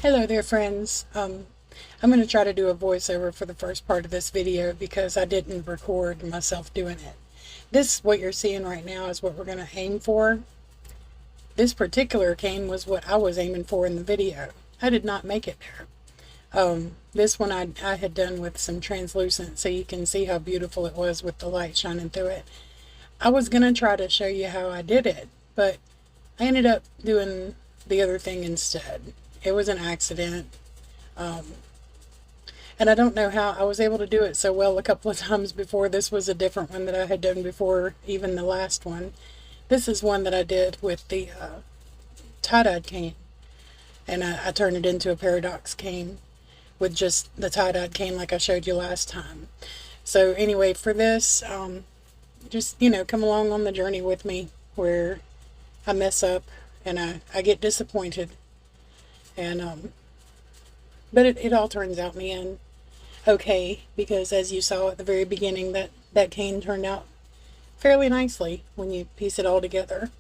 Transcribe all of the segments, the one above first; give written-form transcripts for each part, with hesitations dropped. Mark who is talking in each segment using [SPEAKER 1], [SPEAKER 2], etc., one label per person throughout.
[SPEAKER 1] Hello there, friends. I'm going to try to do a voiceover for the first part of this video because I didn't record myself doing it. This, what you're seeing right now, is what we're going to aim for. This particular cane was what I was aiming for in the video. I did not make it there. This one I had done with some translucent, so you can see how beautiful it was with the light shining through it. I was going to try to show you how I did it, but I ended up doing the other thing instead. It was an accident. And I don't know how I was able to do it so well a couple of times before. This was a different one that I had done before, even the last one. This is one that I did with the tie-dyed cane. And I turned it into a paradox cane with just the tie-dyed cane like I showed you last time. So anyway, for this, just, come along on the journey with me where I mess up and I get disappointed. And but it all turns out in the end okay, because as you saw at the very beginning, that cane turned out fairly nicely when you piece it all together.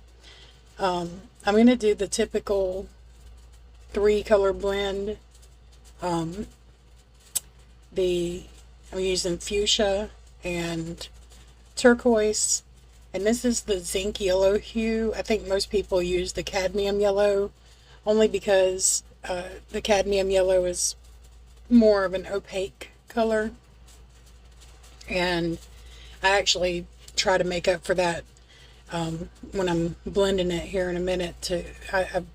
[SPEAKER 1] I'm going to do the typical 3-color blend. I'm using fuchsia and turquoise, and this is the zinc yellow hue. I think most people use the cadmium yellow, only because the cadmium yellow is more of an opaque color, and I actually try to make up for that when I'm blending it here in a minute. I've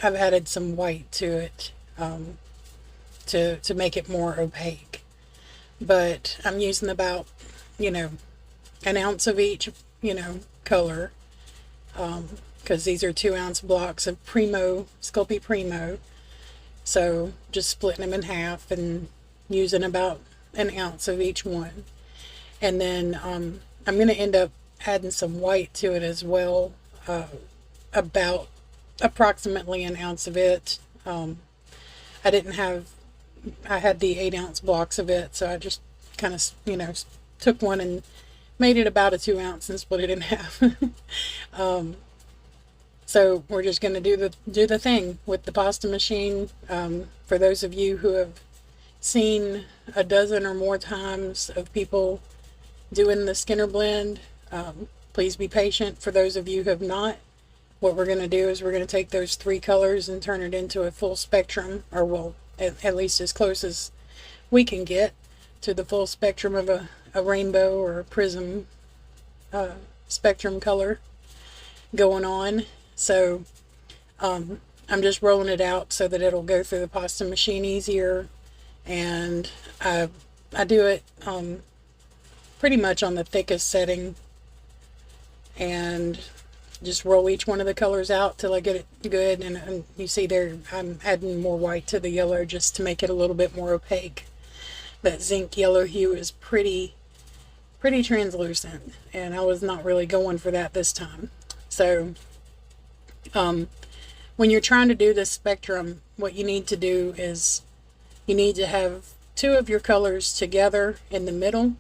[SPEAKER 1] added some white to it to make it more opaque, but I'm using about an ounce of each color, because these are 2-ounce blocks of Primo, Sculpey Primo. So just splitting them in half and using about an ounce of each one. And then I'm going to end up adding some white to it as well, about approximately an ounce of it. I had the 8-ounce blocks of it, so I just kind of, took one and made it about a 2-ounce and split it in half. So we're just going to do the thing with the pasta machine. For those of you who have seen a dozen or more times of people doing the Skinner blend, please be patient. For those of you who have not, what we're going to do is we're going to take those 3 colors and turn it into a full spectrum, or well, at least as close as we can get to the full spectrum of a rainbow or a prism spectrum color going on. So I'm just rolling it out so that it'll go through the pasta machine easier, and I do it pretty much on the thickest setting, and just roll each one of the colors out till I get it good. And you see there, I'm adding more white to the yellow just to make it a little bit more opaque. That zinc yellow hue is pretty translucent, and I was not really going for that this time. So when you're trying to do this spectrum, what you need to do is you need to have 2 of your colors together in the middle,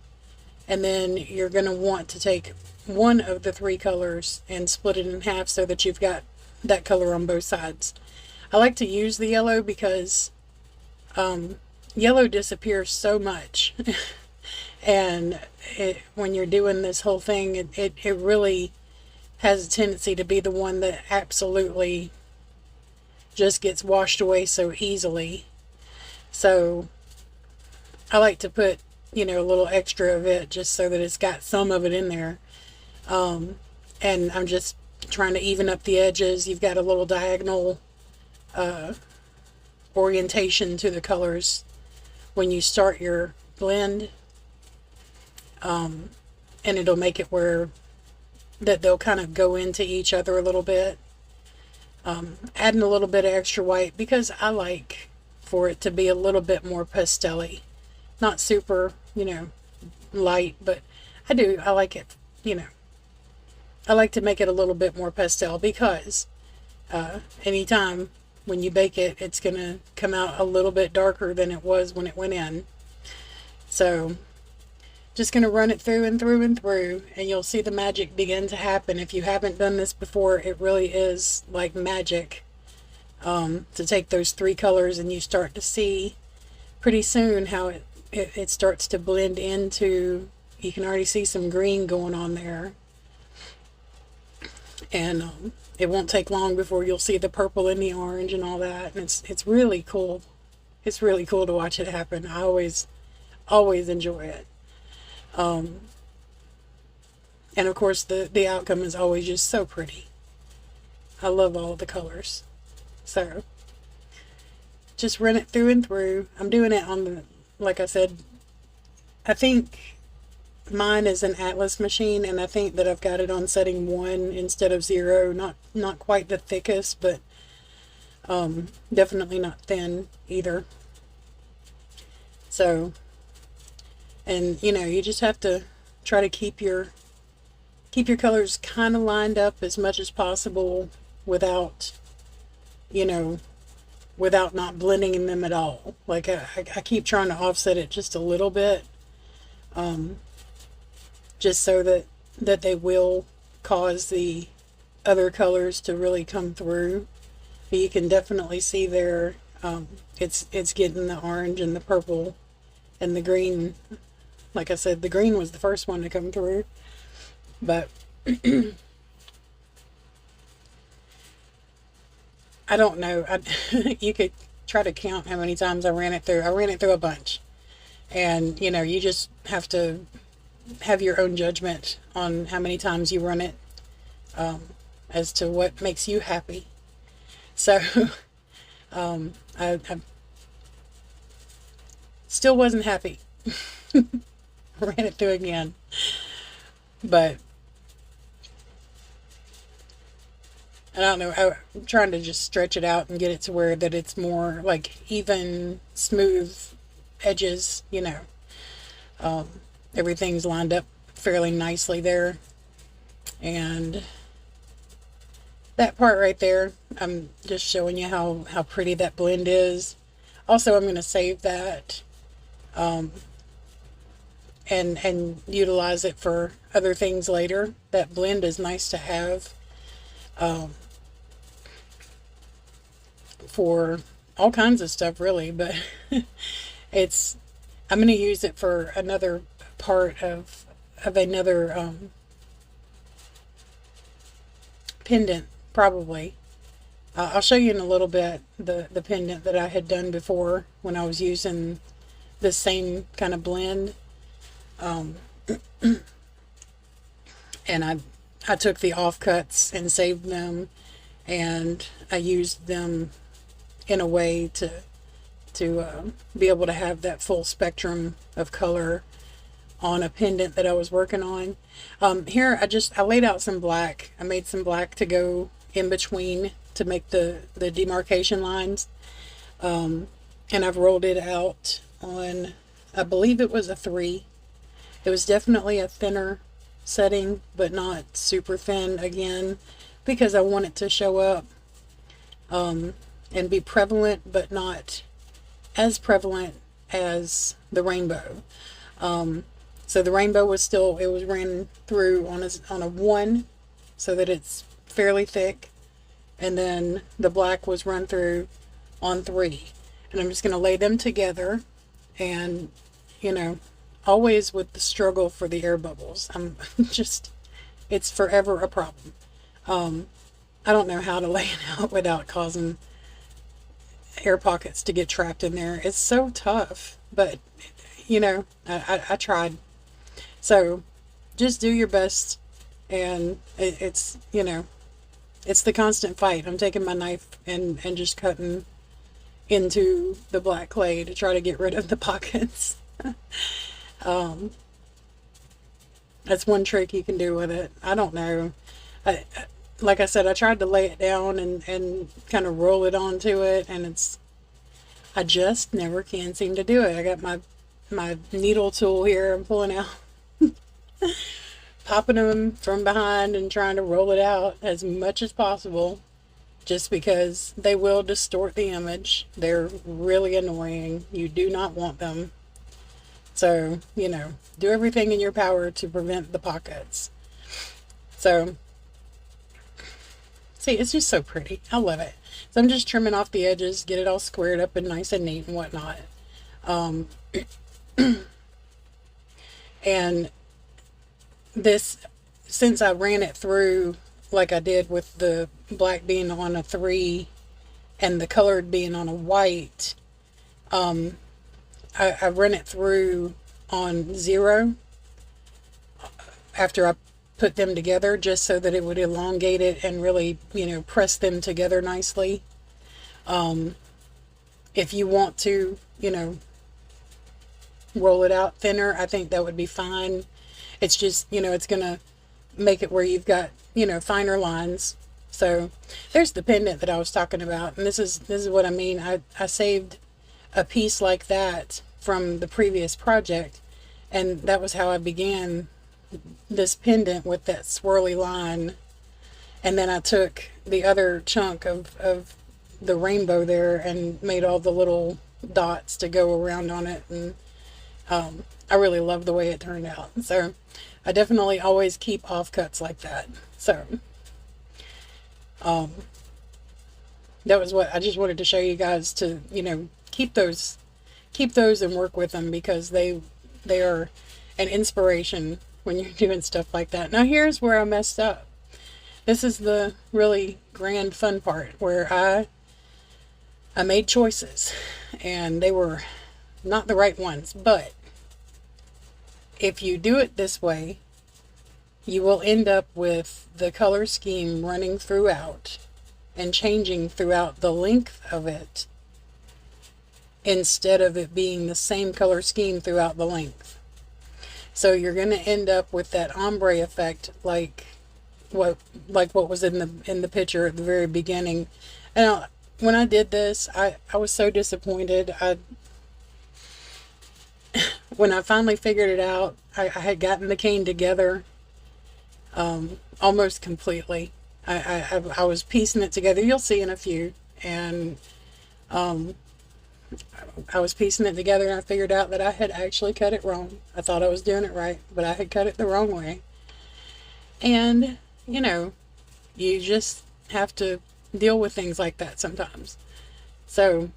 [SPEAKER 1] and then you're going to want to take one of the 3 colors and split it in half so that you've got that color on both sides. I like to use the yellow because yellow disappears so much and when you're doing this whole thing, it really has a tendency to be the one that absolutely just gets washed away so easily. So I like to put, a little extra of it just so that it's got some of it in there. And I'm just trying to even up the edges. You've got a little diagonal orientation to the colors when you start your blend. And it'll make it where that they'll kind of go into each other a little bit. Adding a little bit of extra white because I like for it to be a little bit more pastel-y. Not super, light, but I like it, I like to make it a little bit more pastel because anytime when you bake it, it's going to come out a little bit darker than it was when it went in. So just going to run it through and through and through, and you'll see the magic begin to happen. If you haven't done this before, it really is like magic. to take those three colors, and you start to see pretty soon how it starts to blend into, you can already see some green going on there. And it won't take long before you'll see the purple and the orange and all that. And it's really cool. It's really cool to watch it happen. I always enjoy it. And of course the outcome is always just so pretty. I love all of the colors. So just run it through and through. I'm doing it on the, like I said, I think mine is an Atlas machine, and I think that I've got it on setting 1 instead of 0. Not quite the thickest, but definitely not thin either. So, and you know, you just have to try to keep your colors kind of lined up as much as possible without, you know, without not blending in them at all. Like I keep trying to offset it just a little bit, just so that they will cause the other colors to really come through. But you can definitely see there, it's getting the orange and the purple and the green. Like I said, the green was the first one to come through. But I don't know. You could try to count how many times I ran it through. I ran it through a bunch. And, you know, you just have to have your own judgment on how many times you run it, as to what makes you happy. So, I still wasn't happy. Ran it through again. But I don't know. I'm trying to just stretch it out and get it to where that it's more like even, smooth edges, you know. Everything's lined up fairly nicely there. And that part right there, I'm just showing you how pretty that blend is. Also, I'm going to save that and utilize it for other things later. That blend is nice to have for all kinds of stuff, really, but I'm going to use it for another part of another pendant, probably. I'll show you in a little bit the pendant that I had done before when I was using the same kind of blend. And I took the offcuts and saved them, and I used them in a way to be able to have that full spectrum of color on a pendant that I was working on. Here I laid out some black. I made some black to go in between to make the demarcation lines. And I've rolled it out on, I believe it was a 3. It was definitely a thinner setting, but not super thin again, because I want it to show up and be prevalent, but not as prevalent as the rainbow. So the rainbow was still, it was ran through on a 1, so that it's fairly thick, and then the black was run through on 3. And I'm just going to lay them together, and, you know, always with the struggle for the air bubbles. I'm just, it's forever a problem. I don't know how to lay it out without causing air pockets to get trapped in there. It's so tough, but, you know, I tried. So just do your best, and it's, you know, it's the constant fight. I'm taking my knife and just cutting into the black clay to try to get rid of the pockets. That's one trick you can do with it. I don't know. Like I said, I tried to lay it down and kind of roll it onto it, and I just never can seem to do it. I got my needle tool here. I'm pulling out, popping them from behind and trying to roll it out as much as possible, just because they will distort the image. They're really annoying. You do not want them. So, you know, do everything in your power to prevent the pockets. So, see, it's just so pretty. I love it. So I'm just trimming off the edges, get it all squared up and nice and neat and whatnot. And this, since I ran it through like I did with the black being on a 3 and the colored being on a white, I ran it through on 0 after I put them together, just so that it would elongate it and really, press them together nicely. If you want to, roll it out thinner, I think that would be fine. It's just, it's going to make it where you've got, finer lines. So there's the pendant that I was talking about. And this is what I mean. I saved a piece like that from the previous project. And that was how I began this pendant, with that swirly line. And then I took the other chunk of the rainbow there and made all the little dots to go around on it. And I really love the way it turned out. So I definitely always keep offcuts like that. So that was what I just wanted to show you guys, to keep those and work with them, because they are an inspiration when you're doing stuff like that. Now here's where I messed up. This is the really grand fun part, where I made choices and they were not the right ones. But if you do it this way, you will end up with the color scheme running throughout and changing throughout the length of it, instead of it being the same color scheme throughout the length. So you're going to end up with that ombre effect, like what was in the picture at the very beginning. And when I did this, I was so disappointed. When I finally figured it out, I had gotten the cane together almost completely. I was piecing it together. You'll see in a few. And I was piecing it together, and I figured out that I had actually cut it wrong. I thought I was doing it right, but I had cut it the wrong way. And, you just have to deal with things like that sometimes. So,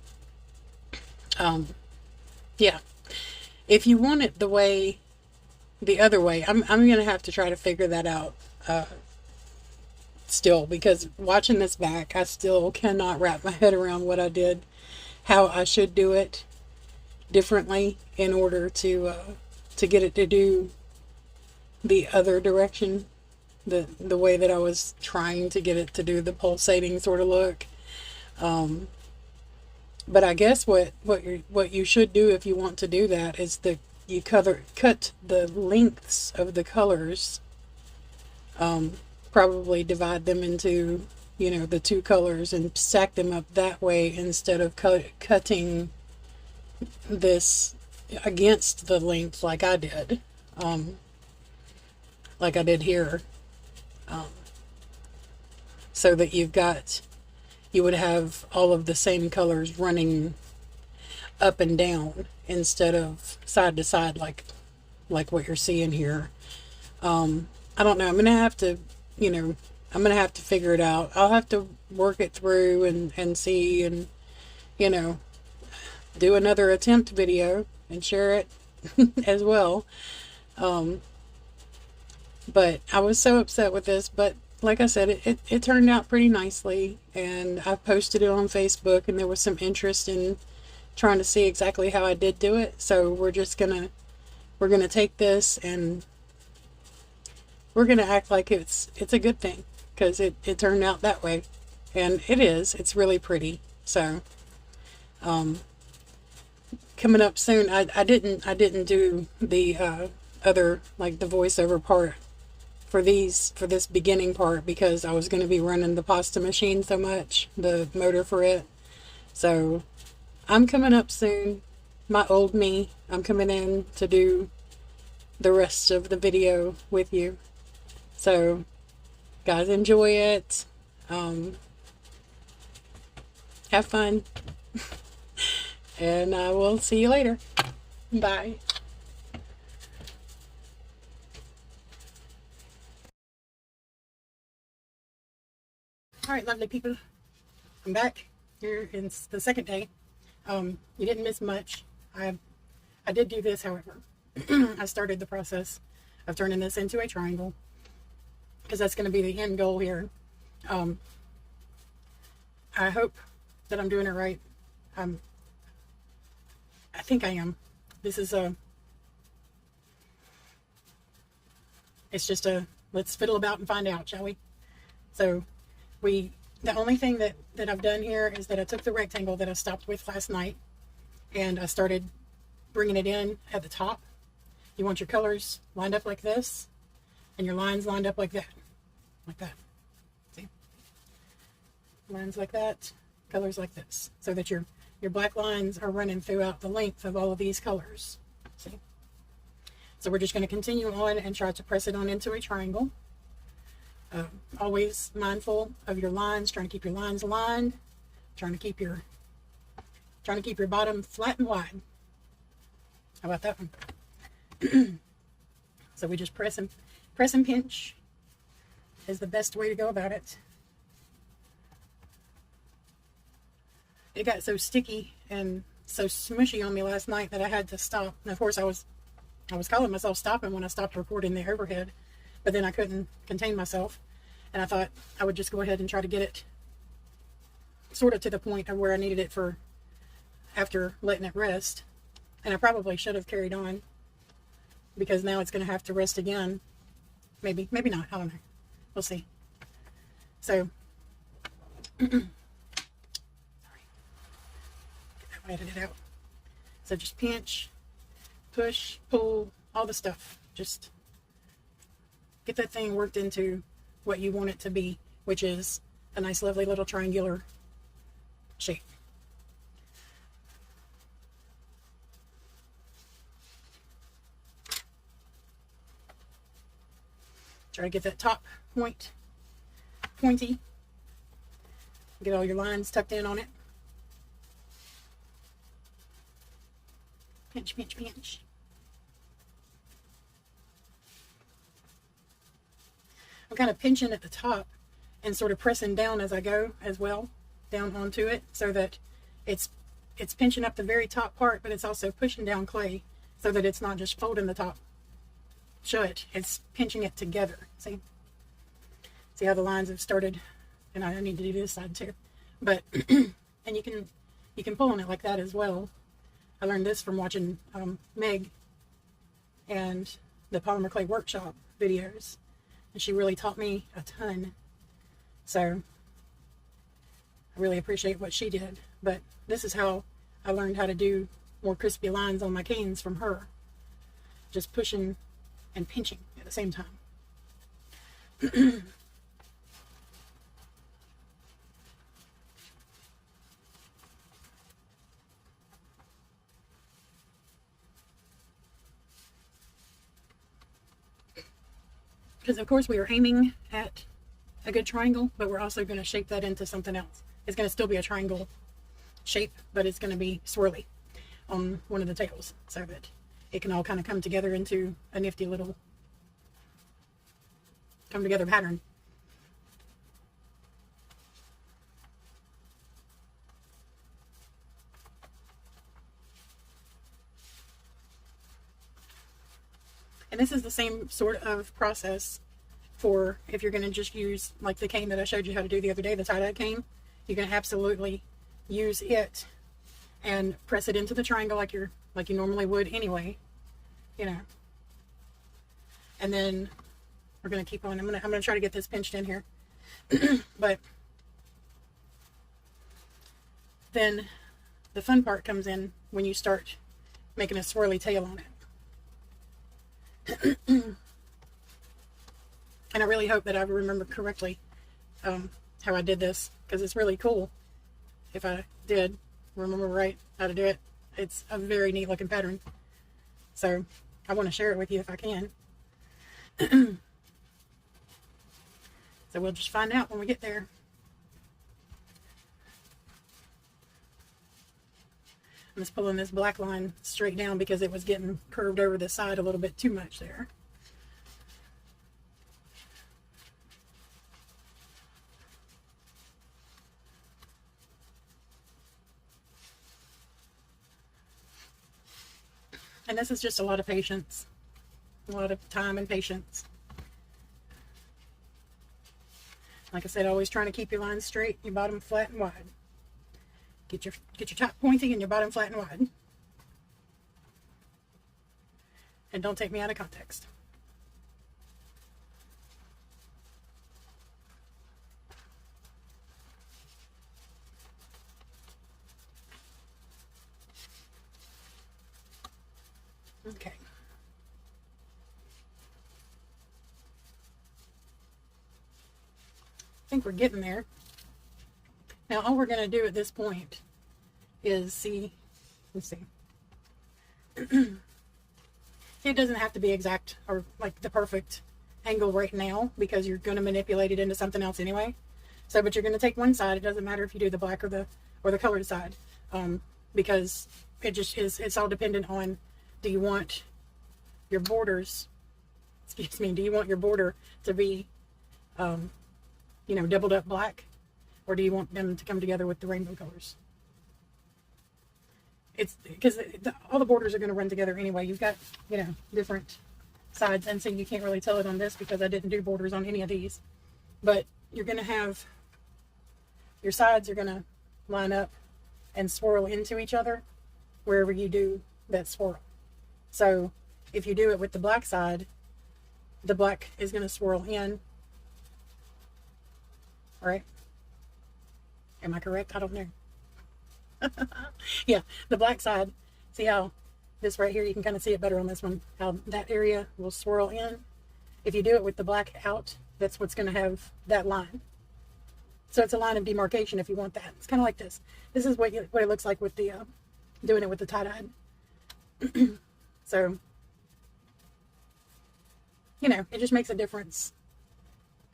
[SPEAKER 1] yeah. If you want it the other way, I'm going to have to try to figure that out still, because watching this back, I still cannot wrap my head around what I did, how I should do it differently in order to get it to do the other direction, the way that I was trying to get it to do the pulsating sort of look. But I guess what you should do if you want to do that is you cut the lengths of the colors, probably divide them into the 2 colors and stack them up that way, instead of cutting this against the length like I did, here, so that you would have all of the same colors running up and down instead of side to side, like what you're seeing here. I don't know. I'm gonna have to, figure it out. I'll have to work it through and see, and do another attempt video and share it as well. But I was so upset with this, but like I said, it turned out pretty nicely, and I posted it on Facebook, and there was some interest in trying to see exactly how I did do it. So we're gonna take this, and we're gonna act like it's a good thing, because it turned out that way, and it's really pretty. So coming up soon, I didn't do the other, like the voiceover part for this beginning part, because I was going to be running the pasta machine so much, the motor for it. So I'm coming up soon, my old me. I'm coming in to do the rest of the video with you. So guys, enjoy it. Have fun. And I will see you later. Bye. All right, lovely people. I'm back here in the second day. You didn't miss much. I did do this, however. I started the process of turning this into a triangle because that's going to be the end goal here. I hope that I'm doing it right. I think I am. This is it's just let's fiddle about and find out, shall we? So the only thing that I've done here is that I took the rectangle that I stopped with last night and I started bringing it in at the top. You want your colors lined up like this and your lines lined up like that. Like that. See? Lines like that, colors like this. So that your black lines are running throughout the length of all of these colors. See? So we're just going to continue on and try to press it on into a triangle. Always mindful of your lines, trying to keep your lines aligned, trying to keep your bottom flat and wide. How about that one? So we just press and pinch is the best way to go about it. It got so sticky and so smushy on me last night that I had to stop. And of course I was calling myself stopping when I stopped recording the overhead, but then I couldn't contain myself. And I thought I would just go ahead and try to get it sort of to the point of where I needed it for after letting it rest. And I probably should have carried on because now it's going to have to rest again. Maybe not. I don't know. We'll see. So, sorry. Get that edited out. So just pinch, push, pull, all the stuff. Just get that thing worked into what you want it to be, which is a nice, lovely little triangular shape. Try to get that top point pointy. Get all your lines tucked in on it. Pinch, pinch, pinch. I'm kind of pinching at the top and sort of pressing down as I go as well, down onto it, so that it's pinching up the very top part, but it's also pushing down clay so that it's not just folding the top shut, it's pinching it together. See how the lines have started, and I need to do this side too, but and you can pull on it like that as well. I learned this from watching Meg and the Polymer Clay Workshop videos, and she really taught me a ton. So I really appreciate what she did. But this is how I learned how to do more crispy lines on my canes from her. Just pushing and pinching at the same time. Because of course we are aiming at a good triangle, but we're also going to shape that into something else. It's going to still be a triangle shape, but it's going to be swirly on one of the tails so that it can all kind of come together into a nifty little come together pattern. And this is the same sort of process for if you're going to just use like the cane that I showed you how to do the other day, the tie-dye cane. You can absolutely use it and press it into the triangle like you normally would anyway, you know. And then we're going to keep on. I'm going to try to get this pinched in here. But then the fun part comes in when you start making a swirly tail on it. And I really hope that I remember correctly how I did this, because it's really cool if I did remember right how to do it. It's a very neat looking pattern, so I want to share it with you if I can. So we'll just find out when we get there. I'm just pulling this black line straight down because it was getting curved over the side a little bit too much there. And this is just a lot of patience, a lot of time and patience. Like I said, always trying to keep your lines straight, your bottom flat and wide. Get your top pointy and your bottom flat and wide. And don't take me out of context. Okay. I think we're getting there. Now all we're going to do at this point is see, let's see. It doesn't have to be exact or like the perfect angle right now, because you're going to manipulate it into something else anyway. So, but you're going to take one side. It doesn't matter if you do the black or the colored side, because it just is. It's all dependent on, do you want your borders? Excuse me. Do you want your border to be, you know, doubled up black, or do you want them to come together with the rainbow colors? It's because all the borders are going to run together anyway. You've got, you know, different sides, and so you can't really tell it on this because I didn't do borders on any of these. But you're going to have, your sides are going to line up and swirl into each other wherever you do that swirl. So if you do it with the black side, the black is going to swirl in. All right? Am I correct? I don't know. Yeah, the black side, see how this right here, you can kind of see it better on this one, how that area will swirl in. If you do it with the black out, that's what's going to have that line. So it's a line of demarcation if you want that. It's kind of like this. This is what it looks like with the doing it with the tie-dyed. So, you know, it just makes a difference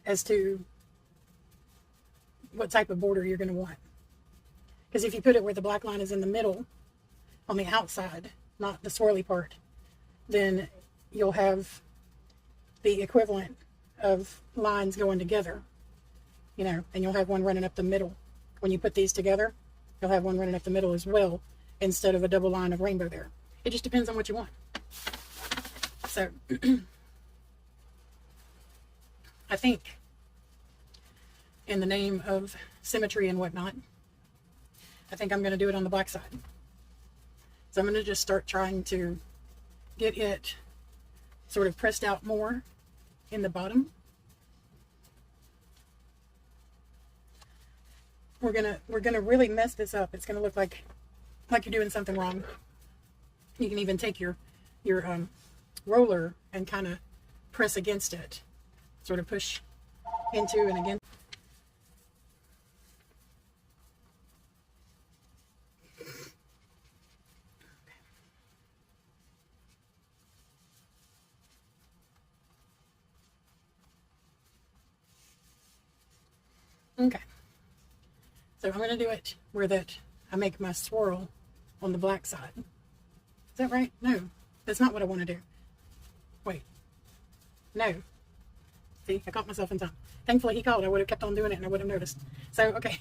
[SPEAKER 1] as to what type of border you're going to want. Because if you put it where the black line is in the middle, on the outside, not the swirly part, then you'll have the equivalent of lines going together, you know, and you'll have one running up the middle. When you put these together, you'll have one running up the middle as well, instead of a double line of rainbow there. It just depends on what you want. So, I think, in the name of symmetry and whatnot, I think I'm going to do it on the black side. So I'm going to just start trying to get it sort of pressed out more in the bottom. We're gonna really mess this up. It's gonna look like you're doing something wrong. You can even take your roller and kind of press against it, sort of push into and against. Okay, so I'm going to do it where that I make my swirl on the black side. Is that right? No, that's not what I want to do. Wait, no. See, I caught myself in time. Thankfully he called. I would have kept on doing it and I would have noticed. So, okay.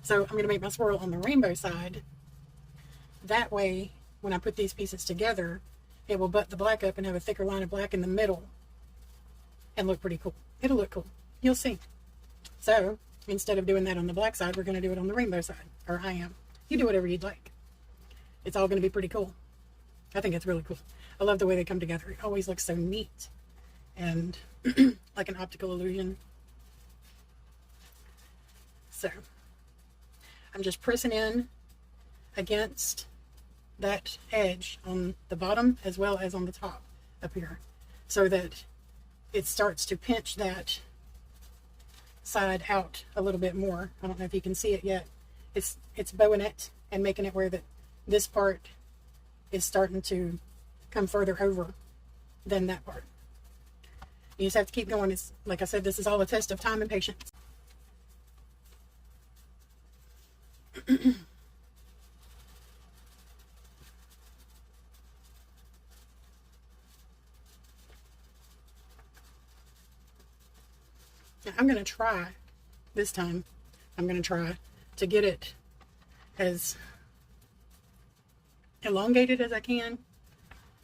[SPEAKER 1] So I'm going to make my swirl on the rainbow side. That way, when I put these pieces together, it will butt the black up and have a thicker line of black in the middle and look pretty cool. It'll look cool. You'll see. So, instead of doing that on the black side, we're going to do it on the rainbow side. Or I am. You do whatever you'd like. It's all going to be pretty cool. I think it's really cool. I love the way they come together. It always looks so neat. And like an optical illusion. So, I'm just pressing in against that edge on the bottom as well as on the top up here. So that it starts to pinch that side out a little bit more. I don't know if you can see it yet. It's bowing it and making it where that this part is starting to come further over than that part. You just have to keep going. It's like I said, this is all a test of time and patience. I'm going to try, this time, I'm going to try to get it as elongated as I can,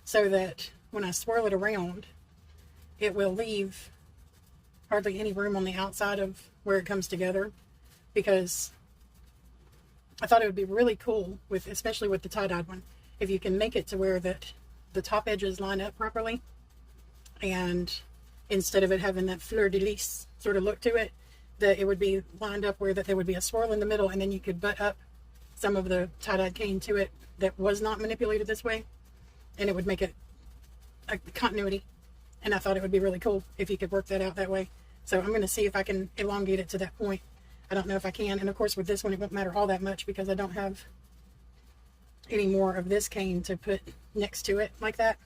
[SPEAKER 1] so that when I swirl it around, it will leave hardly any room on the outside of where it comes together, because I thought it would be really cool, with especially with the tie-dyed one, if you can make it to where that the top edges line up properly, and instead of it having that fleur-de-lis sort of look to it, that it would be lined up where that there would be a swirl in the middle, and then you could butt up some of the tie-dyed cane to it that was not manipulated this way, and it would make it a continuity. And I thought it would be really cool if you could work that out that way. So I'm going to see if I can elongate it to that point. I don't know if I can. And of course with this one, it won't matter all that much because I don't have any more of this cane to put next to it like that.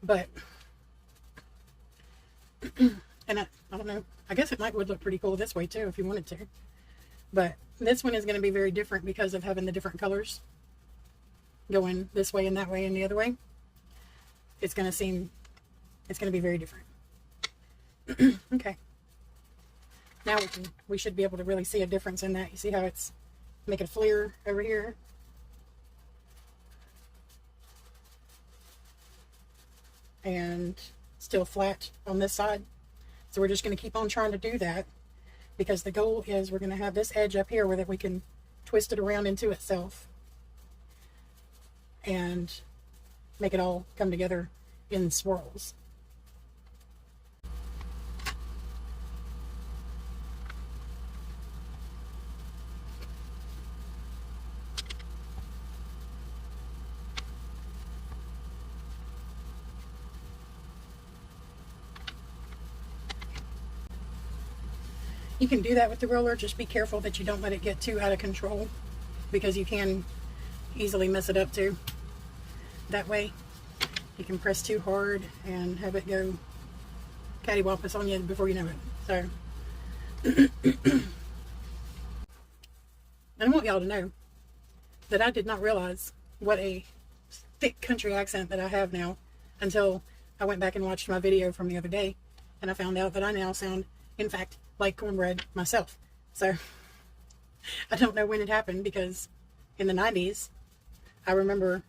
[SPEAKER 1] But, and I don't know, I guess it would look pretty cool this way too if you wanted to. But this one is going to be very different because of having the different colors going this way and that way and the other way. It's going to be very different. Okay. Now we should be able to really see a difference in that. You see how it's making a flare over here? And still flat on this side. So we're just going to keep on trying to do that, because the goal is we're going to have this edge up here where that we can twist it around into itself and make it all come together in swirls. You can do that with the roller, just be careful that you don't let it get too out of control, because you can easily mess it up too. That way you can press too hard and have it go cattywampus on you before you know it. So I want y'all to know that I did not realize what a thick country accent that I have now until I went back and watched my video from the other day, and I found out that I now sound, in fact, like cornbread myself. So I don't know when it happened, because in the 90s I remember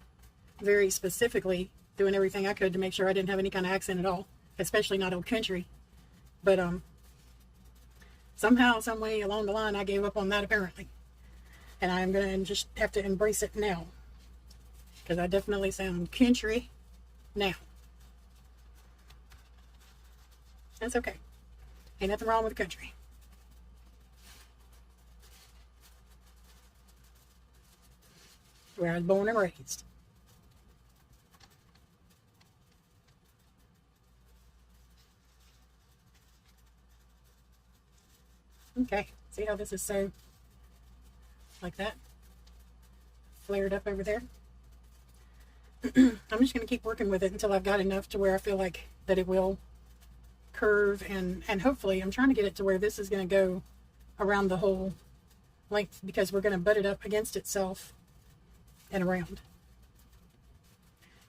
[SPEAKER 1] very specifically doing everything I could to make sure I didn't have any kind of accent at all, especially not old country. But somehow, some way along the line, I gave up on that apparently, and I'm gonna just have to embrace it now, because I definitely sound country now. That's okay. Ain't nothing wrong with the country. Where I was born and raised. Okay, see how this is so like that? Flared up over there. I'm just going to keep working with it until I've got enough to where I feel like that it will curve, and hopefully I'm trying to get it to where this is going to go around the whole length, because we're going to butt it up against itself and around.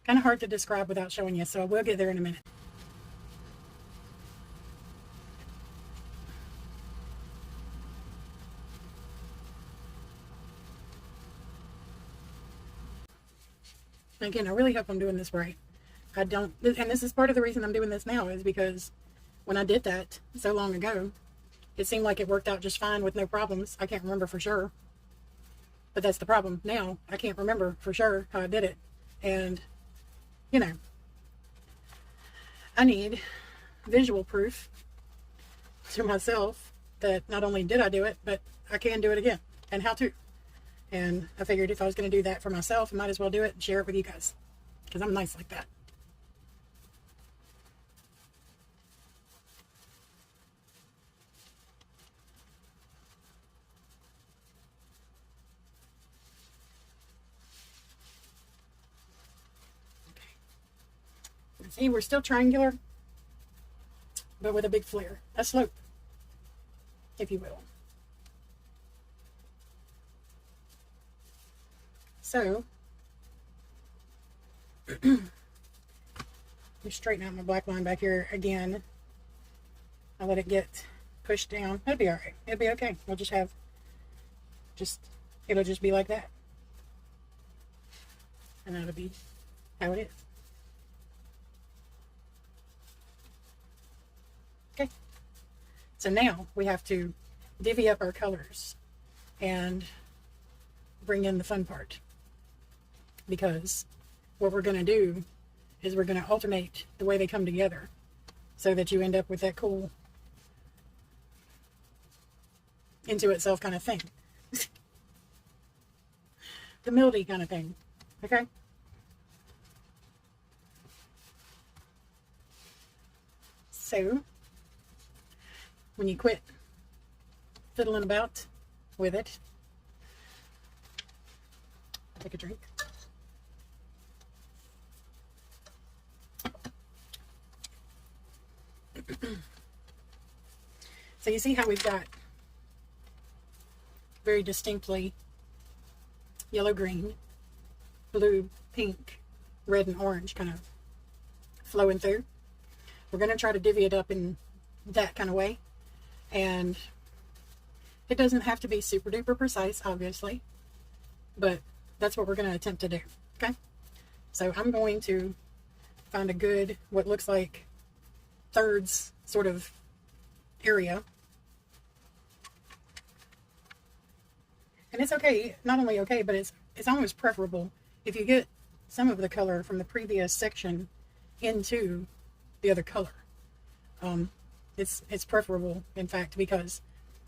[SPEAKER 1] Kind of hard to describe without showing you, so we'll get there in a minute. Again, I really hope I'm doing this right. I don't, and this is part of the reason I'm doing this now, is because when I did that so long ago, it seemed like it worked out just fine with no problems. I can't remember for sure, but that's the problem. Now I can't remember for sure how I did it, and you know, I need visual proof to myself that not only did I do it, but I can do it again, and how to. And I figured if I was going to do that for myself, I might as well do it and share it with you guys, because I'm nice like that. See, we're still triangular, but with a big flare, a slope, if you will. So, let me straighten out my black line back here again. I'll let it get pushed down. It'll be alright. It'll be okay. We'll just have, it'll just be like that. And that'll be how it is. Okay. So now we have to divvy up our colors and bring in the fun part. Because what we're going to do is we're going to alternate the way they come together so that you end up with that cool into itself kind of thing. The mildy kind of thing. Okay? So, when you quit fiddling about with it, take a drink. So you see how we've got very distinctly yellow, green, blue, pink, red, and orange kind of flowing through. We're going to try to divvy it up in that kind of way. And it doesn't have to be super duper precise, obviously, but that's what we're going to attempt to do. Okay? So I'm going to find a good, what looks like thirds sort of area. And it's okay, not only okay, but it's almost preferable if you get some of the color from the previous section into the other color. It's preferable, in fact, because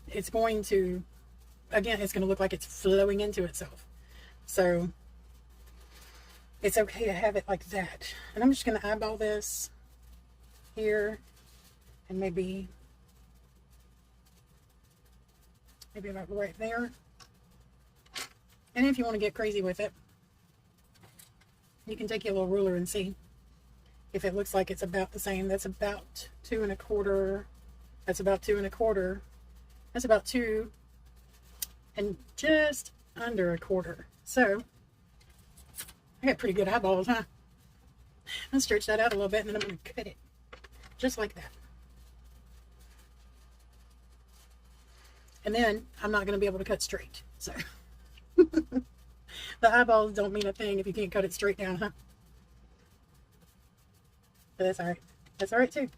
[SPEAKER 1] it's going to, again, it's going to look like it's flowing into itself. So it's okay to have it like that. And I'm just going to eyeball this here and maybe about right there. And if you want to get crazy with it, you can take your little ruler and see if it looks like it's about the same. That's about 2 1/4. That's about 2 1/4. That's about 2 and just under 1/4. So I got pretty good eyeballs, huh? I'll stretch that out a little bit and then I'm going to cut it just like that. And then I'm not going to be able to cut straight. So the eyeballs don't mean a thing if you can't cut it straight down, huh? But that's alright. That's alright too.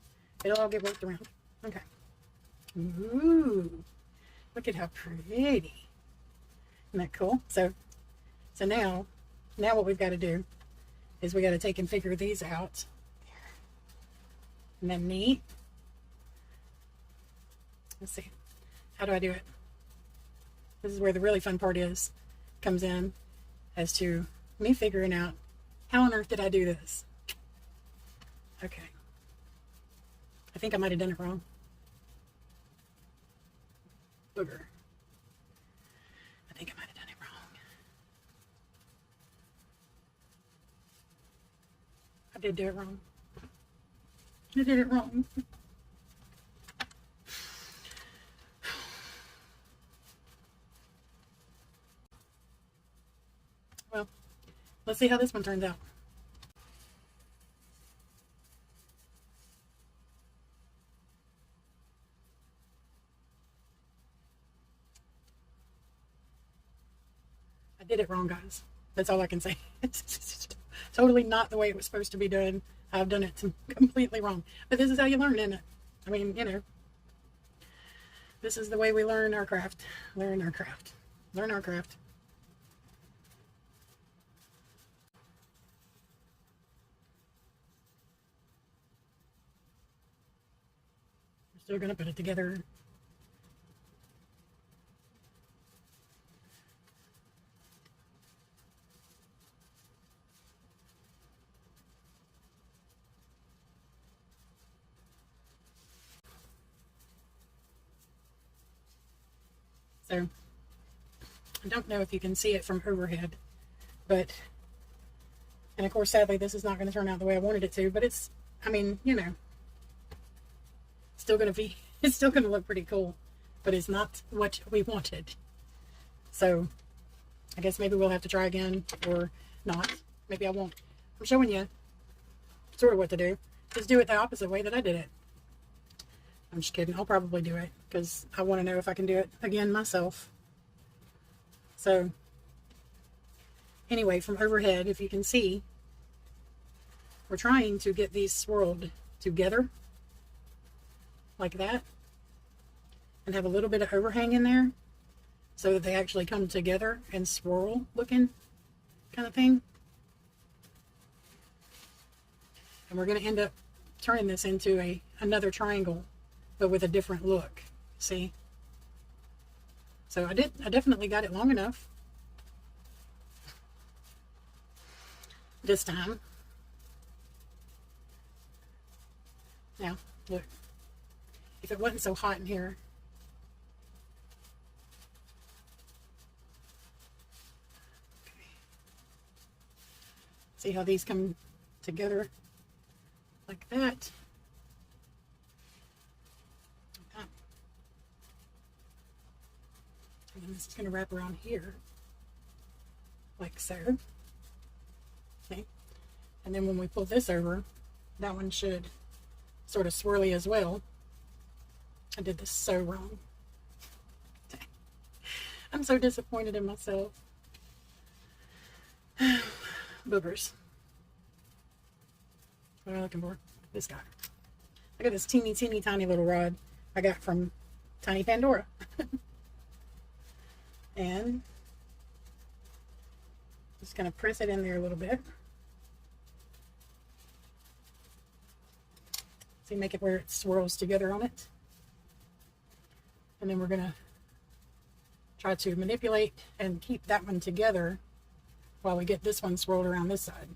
[SPEAKER 1] It'll all get worked around. Okay. Ooh. Look at how pretty. Isn't that cool? So now what we've got to do is we got to take and figure these out. Isn't that neat? Let's see. How do I do it? This is where the really fun part comes in, as to me figuring out how on earth did I do this. Okay. I think I might have done it wrong. Booger. I think I might have done it wrong. I did do it wrong. I did it wrong. Well, let's see how this one turns out. I did it wrong, guys. That's all I can say. It's totally not the way it was supposed to be done. I've done it completely wrong. But this is how you learn, isn't it? I mean, you know, this is the way we learn our craft. Learn our craft. Learn our craft. We're still going to put it together. So, I don't know if you can see it from overhead, but, and of course, sadly, this is not going to turn out the way I wanted it to, but it's, I mean, you know, still going to be, it's still going to look pretty cool, but it's not what we wanted. So, I guess maybe we'll have to try again, or not. Maybe I won't. I'm showing you sort of what to do. Just do it the opposite way that I did it. I'm just kidding. I'll probably do it because I want to know if I can do it again myself. So Anyway, from overhead, if you can see, we're trying to get these swirled together like that and have a little bit of overhang in there so that they actually come together and swirl looking kind of thing. And we're going to end up turning this into another triangle, but with a different look. See? So I definitely got it long enough this time. Now, look. If it wasn't so hot in here, okay. See how these come together like that. And then this is going to wrap around here like so. Okay. And then when we pull this over, that one should sort of swirly as well. I did this so wrong. I'm so disappointed in myself. Boogers. What am I looking for? This guy. Look at this teeny tiny little rod I got from Tiny Pandora. And just going to press it in there a little bit. See, make it where it swirls together on it. And then we're going to try to manipulate and keep that one together while we get this one swirled around this side.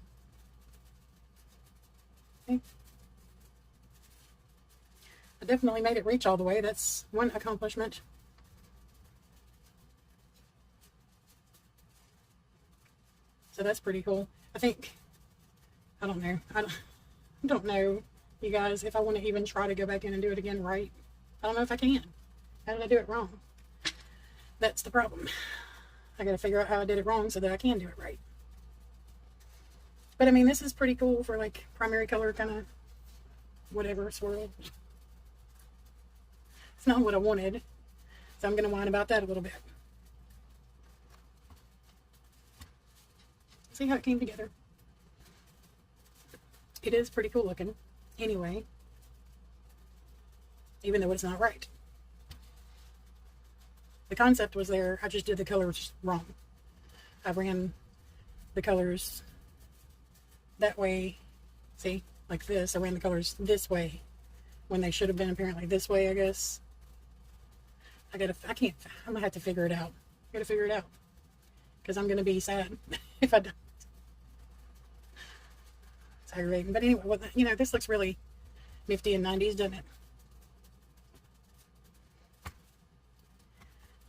[SPEAKER 1] Okay. I definitely made it reach all the way. That's one accomplishment. So that's pretty cool. I think, I don't know. I don't know, you guys, if I want to even try to go back in and do it again right. I don't know if I can. How did I do it wrong? That's the problem. I got to figure out how I did it wrong so that I can do it right. But I mean, this is pretty cool for like primary color kind of whatever swirl. It's not what I wanted, so I'm going to whine about that a little bit. See how it came together? It is pretty cool looking anyway, even though it's not right. The concept was there, I just did the colors wrong. I ran the colors that way, see, like this. I ran the colors this way when they should have been apparently this way, I guess. I'm gonna have to figure it out. I gotta figure it out, because I'm gonna be sad if I don't. It's aggravating, but anyway, well, you know, this looks really nifty and 90s, doesn't it?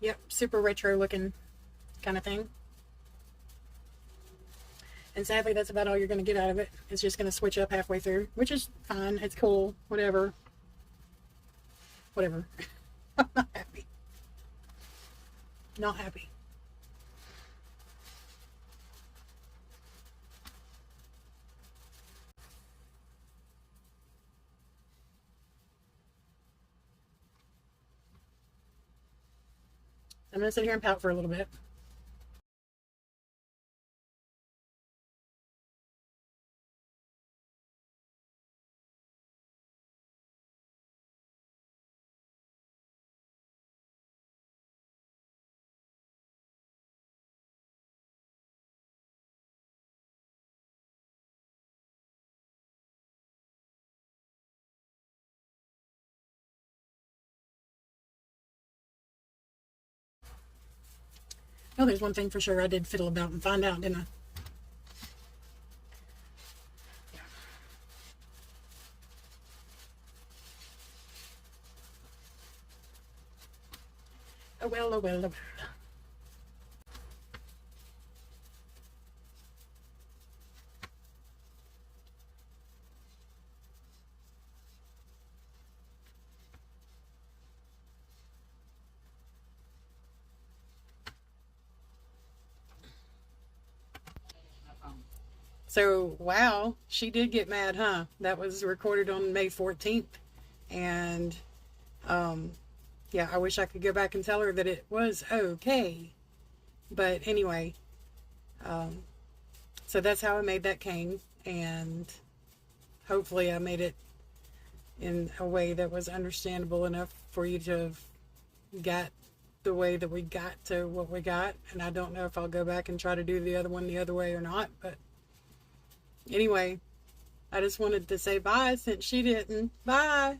[SPEAKER 1] Yep, super retro looking kind of thing. And sadly, that's about all you're going to get out of it. It's just going to switch up halfway through, which is fine. It's cool. Whatever. Whatever. I'm not happy. Not happy. I'm going to sit here and pout for a little bit. Oh, there's one thing for sure I did fiddle about and find out, didn't I? Oh well, oh well, oh well. So, wow, she did get mad, huh? That was recorded on May 14th. And, yeah, I wish I could go back and tell her that it was okay. But anyway, So that's how I made that cane, and hopefully I made it in a way that was understandable enough for you to have got the way that we got to what we got. And I don't know if I'll go back and try to do the other one the other way or not, but anyway, I just wanted to say bye since she didn't. Bye!